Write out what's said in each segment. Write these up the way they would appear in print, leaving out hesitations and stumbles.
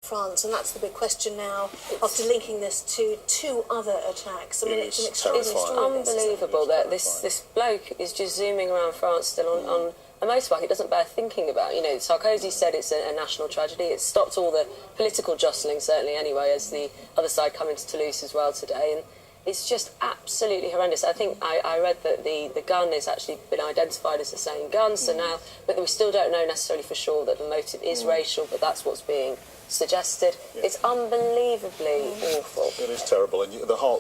France, and that's the big question now, after linking this to 2 other attacks. I mean, it's an extremely unbelievable that this bloke is just zooming around France still on a motorbike. It doesn't bear thinking about. You know, Sarkozy said it's a national tragedy. It stopped all the political jostling, certainly anyway, as the other side come into Toulouse as well today. And it's just absolutely horrendous. I think I read that the gun has actually been identified as the same gun, so now, but we still don't know necessarily for sure that the motive is racial, but that's what's being suggested. Yeah. It's unbelievably awful. It is terrible, and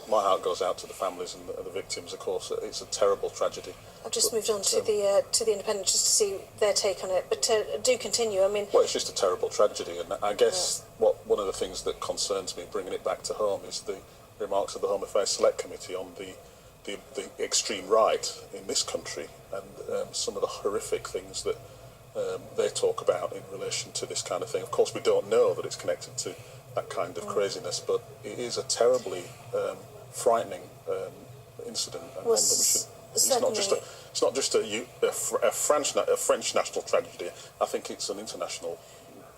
my heart goes out to the families and the victims, of course. It's a terrible tragedy. I've just moved on to the Independent just to see their take on it, but do continue. I mean, well, it's just a terrible tragedy, and I guess one of the things that concerns me, bringing it back to home, is the remarks of the Home Affairs Select Committee on the extreme right in this country, and some of the horrific things that they talk about in relation to this kind of thing. Of course, we don't know that it's connected to that kind of craziness, but it is a terribly frightening incident, and one that we should. It's not just a French national tragedy. I think it's an international tragedy.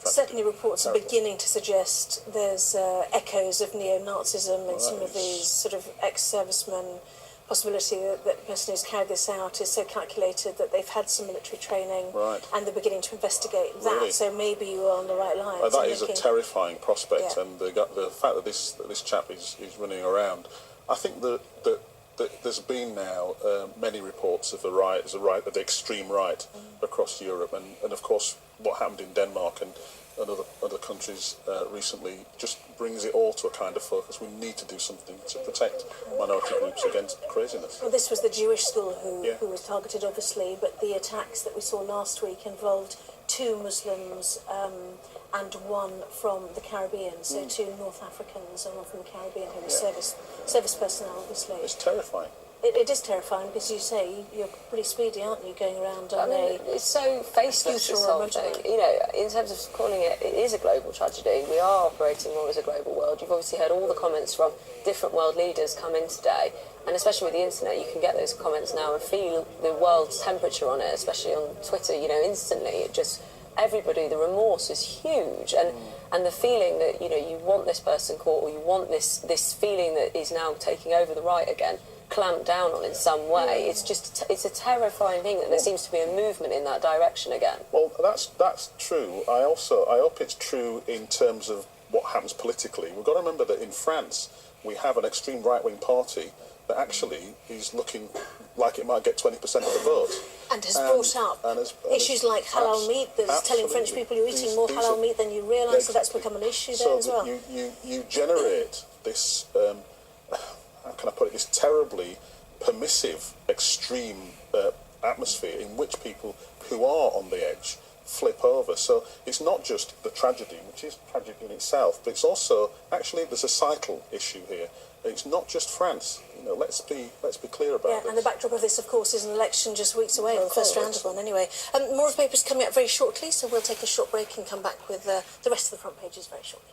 Certainly, reports are beginning to suggest there's echoes of neo-Nazism in some of these sort of ex-servicemen. Possibility that the person who's carried this out is so calculated that they've had some military training, and they're beginning to investigate that. Really? So maybe you are on the right line. That is a terrifying prospect, and the fact that this chap is running around. I think that there's been now many reports of the extreme right across Europe, and of course what happened in Denmark and other countries recently just brings it all to a kind of focus. We need to do something to protect minority groups against craziness. Well, this was the Jewish school who was targeted, obviously, but the attacks that we saw last week involved 2 Muslims and 1 from the Caribbean, so 2 North Africans and 1 from the Caribbean who were service personnel, obviously. It's terrifying. It is terrifying because you say you're pretty speedy, aren't you, going around on it's so faceless, this whole thing. You know, in terms of calling it is a global tragedy. We are operating more as a global world. You've obviously heard all the comments from different world leaders come in today, and especially with the internet, you can get those comments now and feel the world's temperature on it, especially on Twitter, you know, instantly. It just, everybody, the remorse is huge, and the feeling that, you know, you want this person caught, or you want this feeling that is now taking over the right again, clamped down on in some way. It's a terrifying thing that there seems to be a movement in that direction again. Well, that's true. I hope it's true in terms of what happens politically. We've got to remember that in France we have an extreme right-wing party that actually is looking like it might get 20% of the vote. And has brought up issues like halal meat, that's telling French people you're eating more halal meat than you realise, so that's become an issue there as well. You generate this, how can I put it, this terribly permissive, extreme atmosphere in which people who are on the edge flip over. So it's not just the tragedy, which is tragic in itself, but it's also, actually, there's a societal issue here. It's not just France. You know, let's be clear about this. And the backdrop of this, of course, is an election just weeks away, the first round of one, anyway. More of the papers coming up very shortly, so we'll take a short break and come back with the rest of the front pages very shortly.